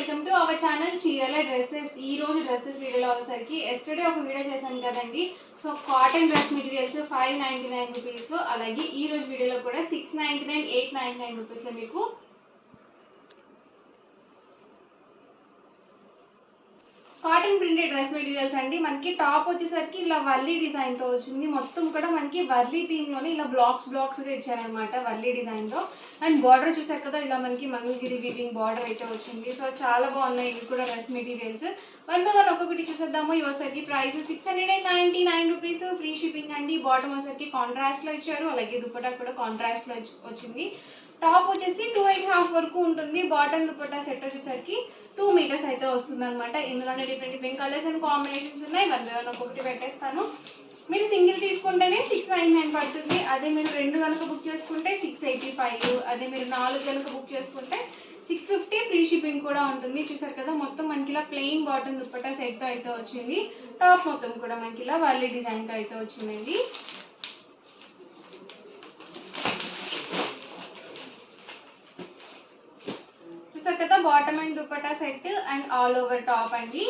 Welcome to our channel చీరల dresses. ఈ రోజు డ్రెస్సెస్ వీడియోలో వచ్చేసరికి ఎస్టర్డే ఒక వీడియో చేశాను కదండి. సో కాటన్ డ్రెస్ మెటీరియల్స్ 599 రూపీస్లో, అలాగే ఈ రోజు వీడియోలో కూడా 699 899 రూపీస్లో మీకు కాటన్ ప్రింటెడ్ డ్రెస్ మెటీరియల్స్ అండి. మనకి టాప్ వచ్చేసరికి ఇలా వర్లీ డిజైన్తో వచ్చింది. మొత్తం కూడా మనకి వర్లీ థీమ్లోనే ఇలా బ్లాక్స్గా ఇచ్చారనమాట వర్లీ డిజైన్తో. అండ్ బార్డర్ చూసారు కదా, ఇలా మనకి మంగళగిరి వీవింగ్ బార్డర్ అయితే వచ్చింది. సో చాలా బాగున్నాయి ఇవి కూడా dress materials. One by one ఒక్కొక్కటి చూసేద్దాము. ఇవసరికి ప్రైస్ 699 రూపీస్, ఫ్రీ షిప్పింగ్ అండి. బాటమ్ వచ్చేసరికి కాంట్రాస్ట్లో ఇచ్చారు, అలాగే దుపట్టా కూడా కాంట్రాస్ట్లో వచ్చింది. టాప్ వచ్చేసి 2.5 వరకు ఉంటుంది. బాటమ్ దుపట్టా సెట్ వచ్చేసరికి 2 మీటర్స్ అయితే వస్తుంది అనమాట. ఇందులోనే డిఫరెంట్ కలర్స్ అండ్ కాంబినేషన్స్ ఉన్నాయి. వన్ బై వన్ ఒక్కొక్కటి పెట్టేస్తాను. మీరు సింగిల్ తీసుకుంటేనే 699 పడుతుంది. అదే మీరు 2 కనుక బుక్ చేసుకుంటే 685. అదే మీరు 4 కనుక బుక్ చేసుకుంటే 650. ఫ్రీ షిప్పింగ్ కూడా ఉంటుంది. చూసారు కదా, మొత్తం మనకి ఇలా ప్లెయిన్ బాటమ్ దుపట్టా సెట్తో అయితే వచ్చింది. టాప్ మొత్తం కూడా మనకి ఇలా వర్లీ డిజైన్తో అయితే వచ్చిందండి. కదా, bottom and dupatta set and all over top అండి.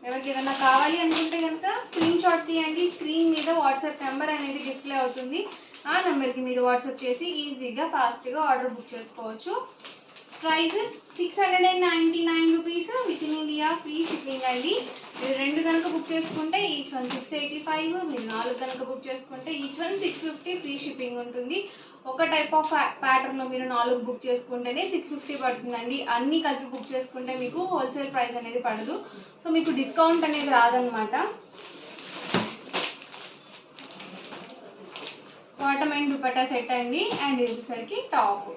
ఎవరికి ఏదైనా కావాలి అనుకుంటే కనుక స్క్రీన్ షాట్ తీయండి. స్క్రీన్ మీద వాట్సాప్ నెంబర్ అనేది డిస్ప్లే అవుతుంది. ఆ నెంబర్కి మీరు వాట్సాప్ చేసి ఈజీగా ఫాస్ట్గా ఆర్డర్ బుక్ చేసుకోవచ్చు. Price 699 rupees, with in India free shipping అండి. మీరు 2 కనుక బుక్ చేసుకుంటే ఈచ్ వన్ 685. మీరు 4 కనుక బుక్ చేసుకుంటే ఈచ్ వన్ 650. ఫ్రీ షిప్పింగ్ ఉంటుంది. ఒక టైప్ ఆఫ్ ప్యాటర్న్లో మీరు 4 బుక్ చేసుకుంటేనే 650 పడుతుందండి. అన్నీ కలిపి బుక్ చేసుకుంటే మీకు హోల్సేల్ ప్రైస్ అనేది పడదు. సో మీకు డిస్కౌంట్ అనేది రాదనమాట. బాటమ్ అండ్ దుపట్టా సెట్ అండి. అండ్ ఇది వచ్చేసరికి టాప్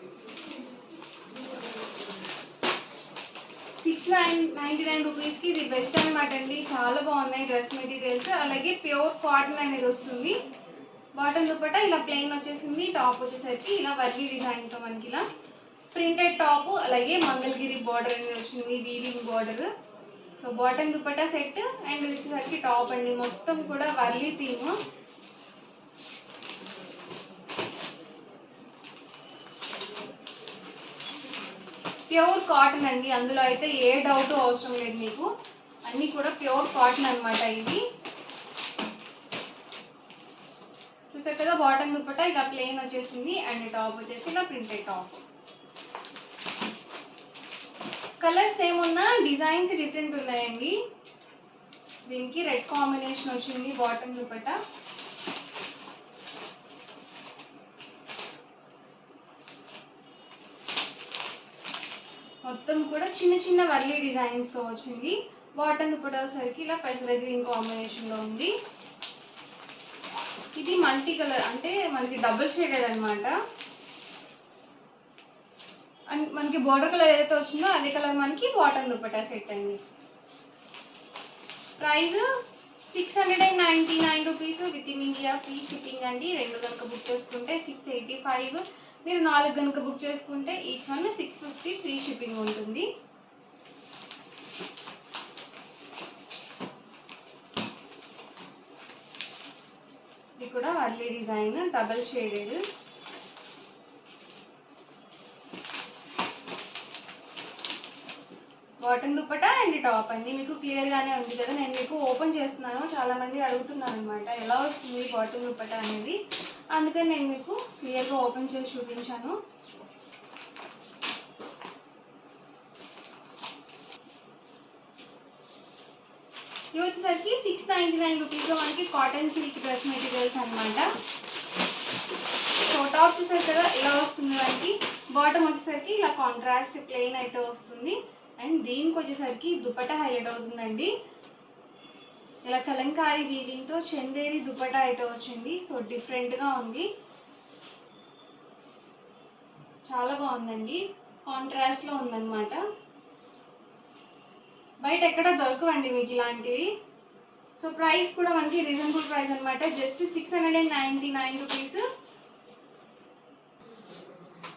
699 రూపీస్కి ఇది బెస్ట్ అనమాట అండి. చాలా బాగున్నాయి డ్రెస్ మెటీరియల్స్. అలాగే ప్యూర్ కాటన్ అనేది వస్తుంది. బాటమ్ దుపట్టా ఇలా ప్లెయిన్ వచ్చేసింది. టాప్ వచ్చేసరికి ఇలా వర్లీ డిజైన్తో మనకి ఇలా ప్రింటెడ్ టాప్, అలాగే మంగళగిరి బార్డర్ అనేది వచ్చింది, weaving border. So bottom dupatta set and వచ్చేసరికి టాప్ అండి. మొత్తం కూడా వర్లీ థీమ్. ప్యూర్ కాటన్ అండి. అందులో అయితే ఏ డౌట్ అవసరం లేదు మీకు. అన్నీ కూడా ప్యూర్ కాటన్ అనమాట. ఇది చూసారు కదా, బాటమ్ దుపట్టా ఇలా ప్లెయిన్ వచ్చేసింది అండ్ టాప్ వచ్చేసి ఇలా ప్రింటెడ్ టాప్. కలర్స్ సేమ్ ఉన్నా డిజైన్స్ డిఫరెంట్ ఉన్నాయండి. దీనికి రెడ్ కాంబినేషన్ వచ్చింది బాటమ్ దుపట్టా. మొత్తం కూడా చిన్న చిన్న వర్లీ డిజైన్స్తో వచ్చింది. బాటమ్ దుపట్టా వచ్చేసరికి ఇలా పెసర గ్రీన్ కాంబినేషన్లో ఉంది. ఇది మల్టీ కలర్, అంటే మనకి డబుల్ షేడెడ్ అనమాట. అండ్ మనకి బోర్డర్ కలర్ ఏదైతే వచ్చిందో అదే కలర్ మనకి బాటమ్ దుపట్టా సెట్ అండి. Price 699 rupees, with in India free shipping అండి. 2 కనుక బుక్ చేసుకుంటే 685. మీరు 4 కనుక బుక్ చేసుకుంటే ఈచ్ వన్ 650. ఫ్రీ షిప్పింగ్ ఉంటుంది. ఇది కూడా Warli design, double shaded. Bottom dupatta and top అండి. మీకు క్లియర్గానే ఉంది కదా, నేను మీకు ఓపెన్ చేస్తున్నాను. చాలామంది అడుగుతున్నారు అనమాట ఎలా వస్తుంది బాటమ్ దుపట్టా అనేది. అందుకని నేను మీకు క్లియర్గా ఓపెన్ చేసి చూపించాను. ఇవి వచ్చేసరికి 699 రూపీస్లో మనకి కాటన్ సిల్క్ డ్రెస్ మెటీరియల్స్ అనమాట. సో టాప్ చూసారు కదా ఇలా వస్తుంది మనకి. బాటమ్ వచ్చేసరికి ఇలా కాంట్రాస్ట్ ప్లెయిన్ అయితే వస్తుంది. అండ్ దీనికి వచ్చేసరికి దుపట్టా హైలైట్ అవుతుందండి. ఇలా కలంకారీ వీవింగ్తో చందేరి దుపట్టా అయితే వచ్చింది. సో డిఫరెంట్గా ఉంది, చాలా బాగుందండి. కాంట్రాస్ట్లో ఉందన్నమాట. బయట ఎక్కడ దొరకవండి మీకు ఇలాంటివి. సో ప్రైస్ కూడా మనకి రీజనబుల్ ప్రైస్ అనమాట. Just 699 rupees.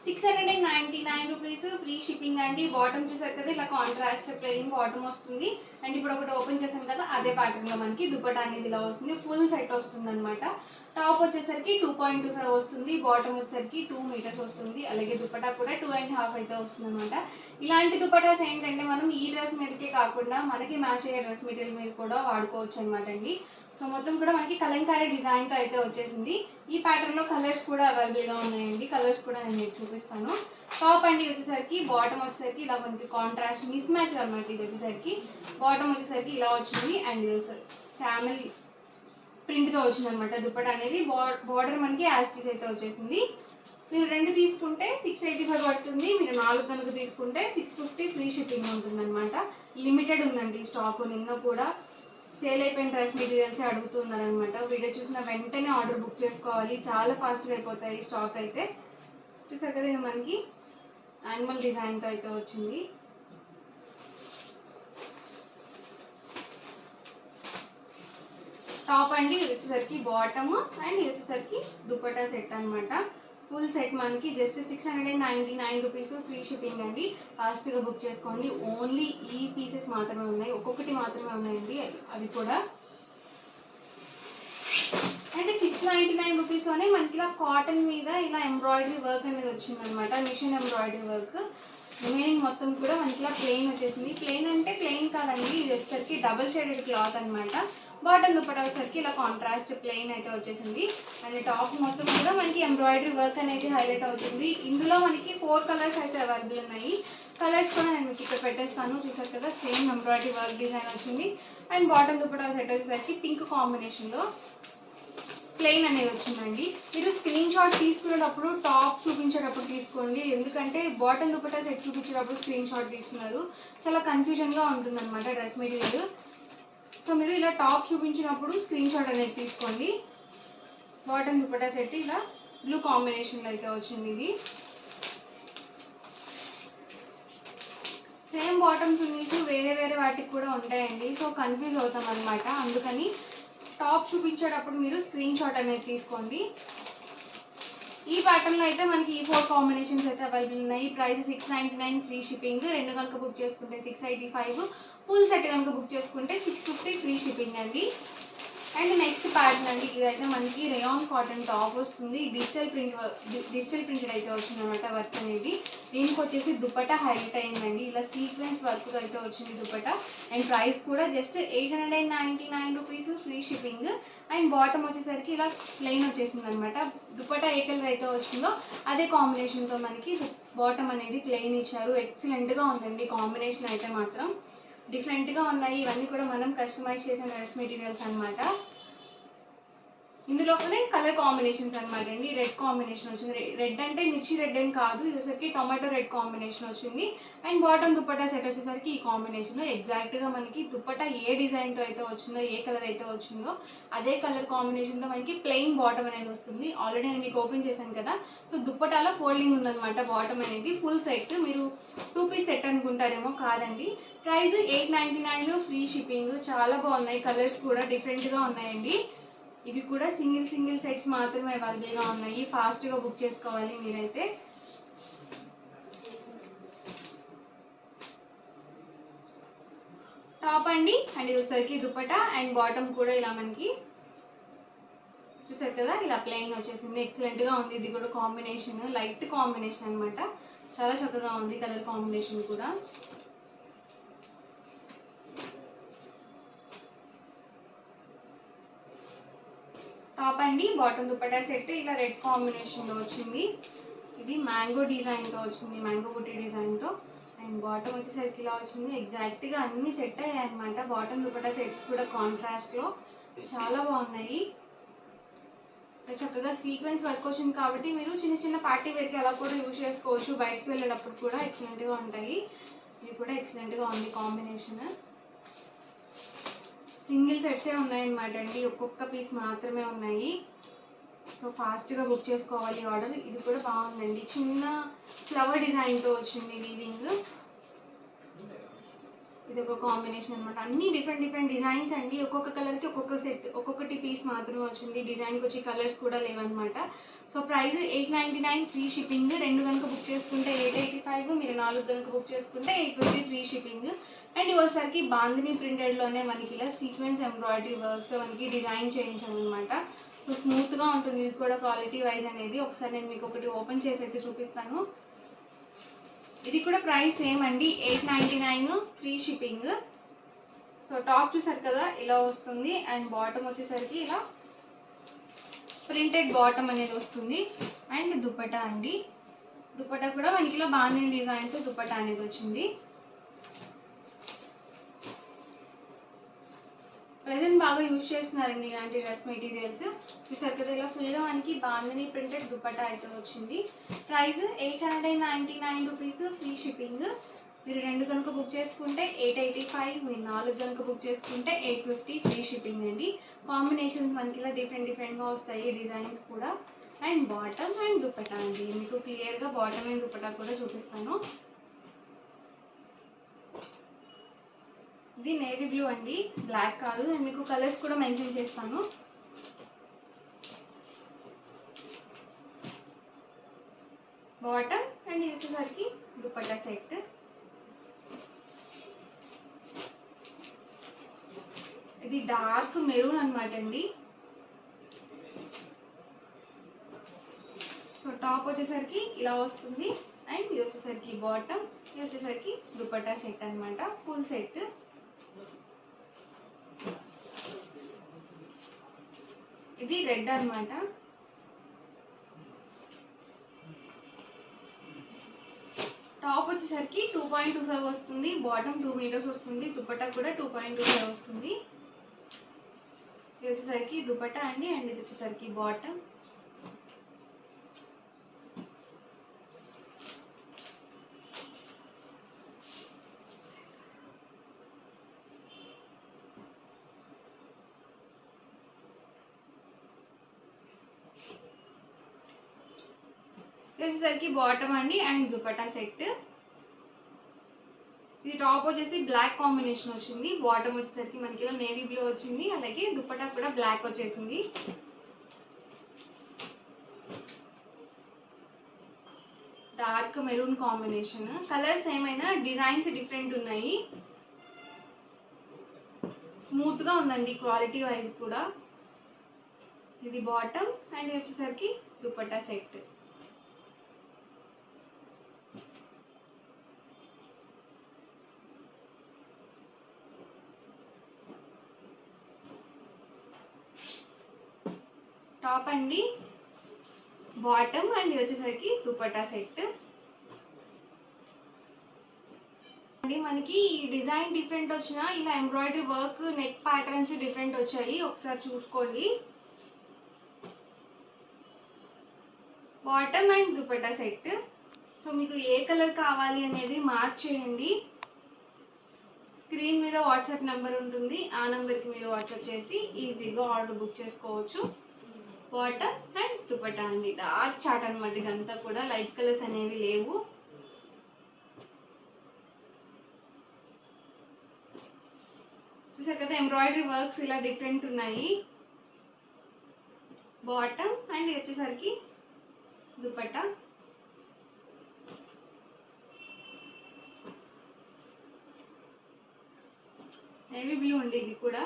699 rupees free shipping అండి. బాటమ్ చూసారు కదా ఇలా కాంట్రాస్ట్ ప్లెయిన్ బాటమ్ వస్తుంది. అండ్ ఇప్పుడు ఒకటి ఓపెన్ చేశాను కదా అదే ప్యాటర్న్ లో మనకి దుపట్టా అనేది ఇలా వస్తుంది. ఫుల్ సెట్ వస్తుంది అనమాట. టాప్ వచ్చేసరికి 2.25 వస్తుంది. బాటమ్ వచ్చేసరికి 2 మీటర్స్ వస్తుంది. అలాగే దుపట్టా కూడా 2.5 అయితే వస్తుంది అనమాట. ఇలాంటి దుపట్టాస్ ఏంటంటే మనం ఈ డ్రెస్ మీదకే కాకుండా మనకి మ్యాచ్ అయ్యే డ్రెస్ మెటీరియల్ మీద కూడా వాడుకోవచ్చు అనమాట అండి. సో మొత్తం కూడా మనకి కలంకారీ డిజైన్తో అయితే వచ్చేసింది. ఈ ప్యాటర్న్లో కలర్స్ కూడా అవైలబుల్గా ఉన్నాయండి. కలర్స్ కూడా నేను మీకు చూపిస్తాను. టాప్ అండి వచ్చేసరికి బాటమ్ వచ్చేసరికి ఇలా మనకి కాంట్రాస్ట్ మిస్ మ్యాచ్ అనమాట. ఇది వచ్చేసరికి బాటమ్ వచ్చేసరికి ఇలా వచ్చింది. అండ్ ఫ్యామిలీ ప్రింట్తో వచ్చింది అనమాట. దుపట్టా అనేది బార్డర్ మనకి యాస్టీస్ అయితే వచ్చేసింది. మీరు 2 తీసుకుంటే 685 పడుతుంది. మీరు 4 కనుక తీసుకుంటే 650 ఫ్రీ షిప్పింగ్ ఉంటుంది అనమాట. లిమిటెడ్ ఉందండి స్టాక్. నిన్న కూడా సేల్ అయిపోయిన డ్రెస్ మెటీరియల్స్ అడుగుతున్నారు అనమాట. వీడియో చూసిన వెంటనే ఆర్డర్ బుక్ చేసుకోవాలి. చాలా ఫాస్ట్గా అయిపోతాయి స్టాక్ అయితే. చూసారు కదా ఇది మనకి యానిమల్ డిజైన్తో అయితే వచ్చింది. టాప్ అండి ఇది వచ్చేసరికి బాటమ్ అండ్ ఇది వచ్చేసరికి దుపట్టా సెట్ అనమాట. ఫుల్ సెట్ మనకి జస్ట్ 699 రూపీస్ ఫ్రీ షిప్పింగ్ అండి. ఫాస్ట్గా బుక్ చేసుకోండి. ఓన్లీ ఈ పీసెస్ మాత్రమే ఉన్నాయి. ఒక్కొక్కటి మాత్రమే ఉన్నాయండి. అవి కూడా అంటే 699 రూపీస్లోనే మనకి ఇలా కాటన్ మీద ఇలా ఎంబ్రాయిడరీ వర్క్ అనేది వచ్చిందనమాట. Machine embroidery work. రిమైనింగ్ మొత్తం కూడా మనకి ఇలా ప్లెయిన్ వచ్చేసింది. ప్లెయిన్ అంటే ప్లెయిన్ కాదండి, ఇది వచ్చేసరికి డబుల్ షేడెడ్ క్లాత్ అనమాట. బాటమ్ దుపట్టా వచ్చేసరికి ఇలా కాంట్రాస్ట్ ప్లెయిన్ అయితే వచ్చేసింది. అండ్ టాప్ మొత్తం కూడా మనకి ఎంబ్రాయిడరీ వర్క్ అనేది హైలైట్ అవుతుంది. ఇందులో మనకి 4 కలర్స్ అయితే అవైలబుల్ ఉన్నాయి. కలర్స్ కూడా నేను మీకు ఇక్కడ పెట్టేస్తాను. చూసారు కదా సేమ్ ఎంబ్రాయిడరీ వర్క్ డిజైన్ వచ్చింది. అండ్ బాటమ్ దుపట్టా సెట్ వచ్చేసరికి పింక్ కాంబినేషన్లో ప్లెయిన్ అనేది వచ్చిందండి. మీరు స్క్రీన్ షాట్ తీసుకునేటప్పుడు టాప్ చూపించేటప్పుడు తీసుకోండి. ఎందుకంటే బాటమ్ దుపట్టా సెట్ చూపించేటప్పుడు స్క్రీన్ షాట్ తీసుకున్నారు చాలా కన్ఫ్యూజన్గా ఉంటుంది అనమాట డ్రెస్ మెటీరియల్. సో మీరు ఇలా టాప్ చూపించినప్పుడు స్క్రీన్ షాట్ అనేది తీసుకోండి. బాటమ్ దుపట్టా సెట్ ఇలా బ్లూ కాంబినేషన్లో అయితే వచ్చింది. ఇది సేమ్ బాటమ్ చున్నీస్ వేరే వేరే వాటికి కూడా ఉంటాయండి. సో కన్ఫ్యూజ్ అవుతాం అనమాట. అందుకని టాప్ చూపించేటప్పుడు మీరు స్క్రీన్ షాట్ అనేది తీసుకోండి. ఈ ప్యాటర్న్లో అయితే మనకి ఈ 4 కాంబినేషన్స్ అయితే అవైలబుల్ ఉన్నాయి. Price 699 free shipping. 2 కనుక బుక్ చేసుకుంటే 685. ఫుల్ సెట్ కనుక బుక్ చేసుకుంటే 650 ఫ్రీ షిప్పింగ్ అండి. అండ్ నెక్స్ట్ ప్యాటర్న్ అండి. ఇదైతే మనకి రేయాన్ కాటన్ టాప్ వస్తుంది. డిజిటల్ ప్రింటెడ్ అయితే వచ్చింది అనమాట వర్క్ అనేది. దీనికి వచ్చేసి దుపట్టా హైలైట్ అయిందండి. ఇలా సీక్వెన్స్ వర్క్ అయితే వచ్చింది దుపట్టా. అండ్ ప్రైస్ కూడా just 899 rupees free shipping. And bottom వచ్చేసరికి ఇలా ప్లెయిన్ వచ్చేసింది అనమాట. దుపట్టా ఏ కలర్ అయితే వచ్చిందో అదే కాంబినేషన్తో మనకి బాటమ్ అనేది ప్లెయిన్ ఇచ్చారు. ఎక్సలెంట్గా ఉందండి కాంబినేషన్ అయితే మాత్రం. డిఫరెంట్గా ఉన్నాయి. ఇవన్నీ కూడా మనం కస్టమైజ్ చేసిన డ్రెస్ మెటీరియల్స్ అనమాట. ఇందులోనే కలర్ కాంబినేషన్స్ అనమాట అండి. రెడ్ కాంబినేషన్ వచ్చింది. రెడ్ అంటే మిర్చి రెడ్ ఏం కాదు, ఇది వచ్చేసరికి టొమాటో రెడ్ కాంబినేషన్ వచ్చింది. అండ్ బాటమ్ దుపట్టా సెట్ వచ్చేసరికి ఈ కాంబినేషన్. ఎగ్జాక్ట్గా మనకి దుపట్టా ఏ డిజైన్తో అయితే వచ్చిందో, ఏ కలర్ అయితే వచ్చిందో అదే కలర్ కాంబినేషన్తో మనకి ప్లెయిన్ బాటమ్ అనేది వస్తుంది. ఆల్రెడీ నేను మీకు ఓపెన్ చేశాను కదా. సో దుపట్టాలో ఫోల్డింగ్ ఉందన్నమాట బాటమ్ అనేది. Full set. మీరు 2 పీస్ సెట్ అనుకుంటారేమో, కాదండి. Price 899 free shipping. చాలా బాగున్నాయి. కలర్స్ కూడా డిఫరెంట్గా ఉన్నాయండి. ఇవి కూడా సింగిల్ సెట్స్ మాత్రమే అవైలబుల్గా ఉన్నాయి. ఫాస్ట్గా బుక్ చేసుకోవాలి మీరైతే. టాప్ అండి అండ్ ఇది వచ్చేసరికి దుపట్టా అండ్ బాటమ్ కూడా ఇలా మనకి చూసారు కదా ఇలా ప్లెయిన్ వచ్చేసింది. ఎక్సలెంట్గా ఉంది. ఇది కూడా కాంబినేషన్ లైట్ కాంబినేషన్ అనమాట. చాలా చక్కగా ఉంది కలర్ కాంబినేషన్ కూడా. టాప్ అండి బాటమ్ దుపట్టా సెట్ ఇలా రెడ్ కాంబినేషన్లో వచ్చింది. ఇది మ్యాంగో డిజైన్తో వచ్చింది, మ్యాంగో బుట్టి డిజైన్తో. అండ్ బాటమ్ వచ్చేసరికి ఇలా వచ్చింది. ఎగ్జాక్ట్గా అన్నీ సెట్ అయ్యాయి అనమాట. బాటమ్ దుపట్టా సెట్స్ కూడా కాంట్రాస్ట్లో చాలా బాగున్నాయి. చక్కగా సీక్వెన్స్ వర్క్ వచ్చింది కాబట్టి మీరు చిన్న పార్టీ వేర్కి అలా కూడా యూజ్ చేసుకోవచ్చు. బయటకు వెళ్ళేటప్పుడు కూడా ఎక్సలెంట్గా ఉంటాయి. ఇది కూడా ఎక్సలెంట్గా ఉంది కాంబినేషన్. సింగిల్ సెట్సే ఉన్నాయన్నమాట అండి. ఒక్కొక్క పీస్ మాత్రమే ఉన్నాయి. సో ఫాస్ట్గా బుక్ చేసుకోవాలి ఆర్డర్. ఇది కూడా బాగుందండి. చిన్న ఫ్లవర్ డిజైన్తో వచ్చింది వీవింగ్. ఇది ఒక కాంబినేషన్ అనమాట. అన్ని డిఫరెంట్ డిఫరెంట్ డిజైన్స్ అండి. ఒక్కొక్క కలర్కి ఒక్కొక్క సెట్, ఒక్కొక్కటి పీస్ మాత్రమే వచ్చింది. డిజైన్కి వచ్చి కలర్స్ కూడా లేవన్నమాట. So price 899 free shipping. 2 కనుక బుక్ చేసుకుంటే 885, మీరు 4 కనుక బుక్ చేసుకుంటే 850 ఫ్రీ షిప్పింగ్. అండ్ ఇవసరికి బాందిని ప్రింటెడ్లోనే మనకి ఇలా సీక్వెన్స్ ఎంబ్రాయిడరీ వర్క్తో మనకి డిజైన్ చేయించామన్నమాట. సో స్మూత్గా ఉంటుంది ఇది కూడా క్వాలిటీ వైజ్ అనేది. ఒకసారి నేను మీకు ఒకటి ఓపెన్ చేసి అయితే చూపిస్తాను. ఇది కూడా ప్రైస్ సేమ్ అండి, 899 ఫ్రీ షిప్పింగ్. సో టాప్ చూసారు కదా ఇలా వస్తుంది. అండ్ బాటమ్ వచ్చేసరికి ఇలా ప్రింటెడ్ బాటమ్ అనేది వస్తుంది. అండ్ దుపట్టా అండి, దుపట్టా కూడా మనకి ఇలా బాందిని డిజైన్తో దుపట్టా అనేది వచ్చింది. ప్రజెంట్ బాగా యూజ్ చేస్తున్నారండి ఇలాంటి డ్రెస్ మెటీరియల్స్. చూసారు కదా ఇలా ఫుల్గా మనకి బాందిని ప్రింటెడ్ దుపట్టా అయితే వచ్చింది. Price 899 rupees free shipping. మీరు 2 కనుక బుక్ చేసుకుంటే 885, మీరు 4 కనుక బుక్ చేసుకుంటే 850 ఫ్రీ షిప్పింగ్ అండి. కాంబినేషన్స్ మనకి ఇలా డిఫరెంట్ డిఫరెంట్గా వస్తాయి డిజైన్స్ కూడా. అండ్ బాటమ్ అండ్ దుపట్టా అండి, మీకు క్లియర్గా బాటమ్ అండ్ దుపట్టా కూడా చూపిస్తాను. ఇది నేవీ బ్లూ అండి, బ్లాక్ కాదు. నేను మీకు కలర్స్ కూడా మెన్షన్ చేస్తాను. బాటమ్ అండ్ ఇది వచ్చేసరికి దుపట్టా సెట్. ఇది డార్క్ మెరూన్ అనమాట అండి. సో టాప్ వచ్చేసరికి ఇలా వస్తుంది. అండ్ ఇది వచ్చేసరికి బాటమ్, ఇది వచ్చేసరికి దుపట్టా సెట్ అనమాట, ఫుల్ సెట్. ఇది రెడ్ అనమాట. టాప్ వచ్చేసరికి 2.25 వస్తుంది, బాటమ్ 2 మీటర్స్ వస్తుంది, దుపట్టా కూడా 2.25 వస్తుంది. ఇది వచ్చేసరికి దుపట్టా అండి. అండ్ ఇది వచ్చేసరికి బాటమ్. వచ్చేసరికి బాటమ్ అండి అండ్ దుపట్టా సెట్. ఇది టాప్ వచ్చేసి బ్లాక్ కాంబినేషన్ వచ్చింది, బాటమ్ వచ్చేసరికి మనకి ఇలా నేవీ బ్లూ వచ్చింది, అలాగే దుపట్టా కూడా బ్లాక్ వచ్చేసింది. Dark maroon combination. కలర్స్ ఏమైనా డిజైన్స్ డిఫరెంట్ ఉన్నాయి. స్మూత్గా ఉందండి క్వాలిటీ వైజ్ కూడా. ఇది బాటమ్ అండ్ ఇది వచ్చేసరికి దుపట్టా సెట్. టాప్ అండి, బాటమ్ అండ్ ఇది వచ్చేసరికి దుపట్టా సెట్ అండి. మనకి ఈ డిజైన్ డిఫరెంట్ వచ్చినా ఇలా embroidery work neck patterns different వచ్చాయి, ఒకసారి చూసుకోండి. Bottom and dupatta set. So మీకు ఏ కలర్ కావాలి అనేది మార్క్ చేయండి. స్క్రీన్ మీద వాట్సాప్ నెంబర్ ఉంటుంది, ఆ నెంబర్కి మీరు వాట్సాప్ చేసి ఈజీగా ఆర్డర్ బుక్ చేసుకోవచ్చు. బాటమ్ అండ్ దుపట్టా అండి, డార్క్ చాట్ అనమాట. ఇదంతా కూడా లైట్ కలర్స్ అనేవి లేవు. చూసారు కదా ఎంబ్రాయిడరీ వర్క్స్ ఇలా డిఫరెంట్ ఉన్నాయి. బాటమ్ అండ్ ఇది వచ్చేసరికి దుపట్టా. నేవీ బ్లూ అండి ఇది కూడా.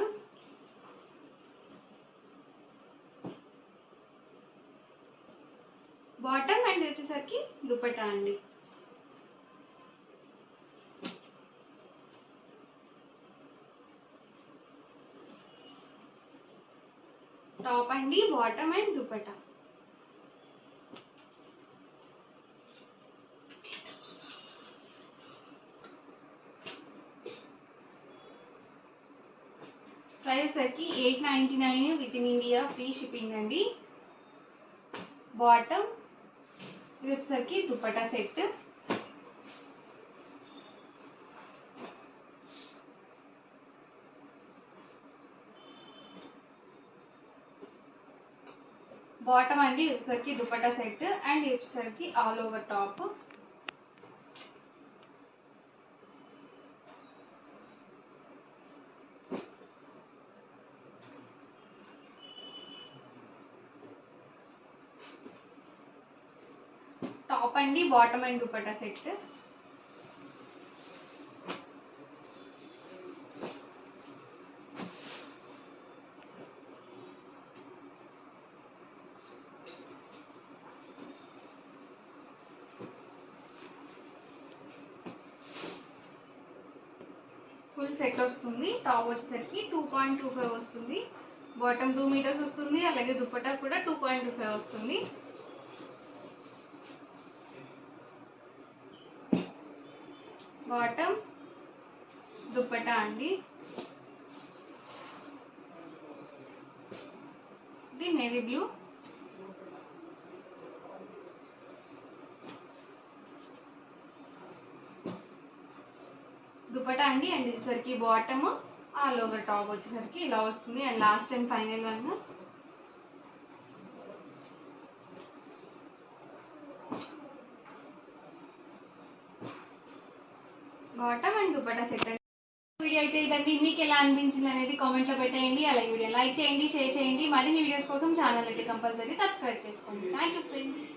బాటమ్ అండ్ వచ్చేసరికి దుపట్టా అండి. టాప్ అండి, బాటమ్ అండ్ దుపట్టా. ప్రైస్ వచ్చేసరికి 899 with in India free shipping అండి. బాటమ్, ఇది వచ్చేసరికి దుపట్టా సెట్. బాటమ్ అండి ఇది వచ్చేసరికి దుపట్టా సెట్ అండ్ ఇది వచ్చేసరికి ఆల్ ఓవర్ టాప్. టాప్ అండి, bottom and dupatta set. Full set వస్తుంది. టాప్ వచ్చేసరికి 2.25 వస్తుంది, బాటమ్ 2 మీటర్స్ వస్తుంది, అలాగే దుపట్టా కూడా 2.25 వస్తుంది. బాటమ్ దుపట్టా అండి, ఇది నేవీ బ్లూ. దుపట్టా అండి. అండ్ వచ్చేసరికి బాటమ్ ఆల్ ఓవర్ టాప్ వచ్చేసరికి ఇలా వస్తుంది. And last and final one bottom and dupatta set. Video అయితే ఇదండి. మీకు ఎలా అనిపించింది అనేది కామెంట్లో పెట్టేయండి. అలాగే వీడియో లైక్ చేయండి, షేర్ చేయండి. మరిన్ని వీడియోస్ కోసం ఛానల్ అయితే కంపల్సరీ సబ్స్క్రైబ్ చేసుకోండి. Thank you friends.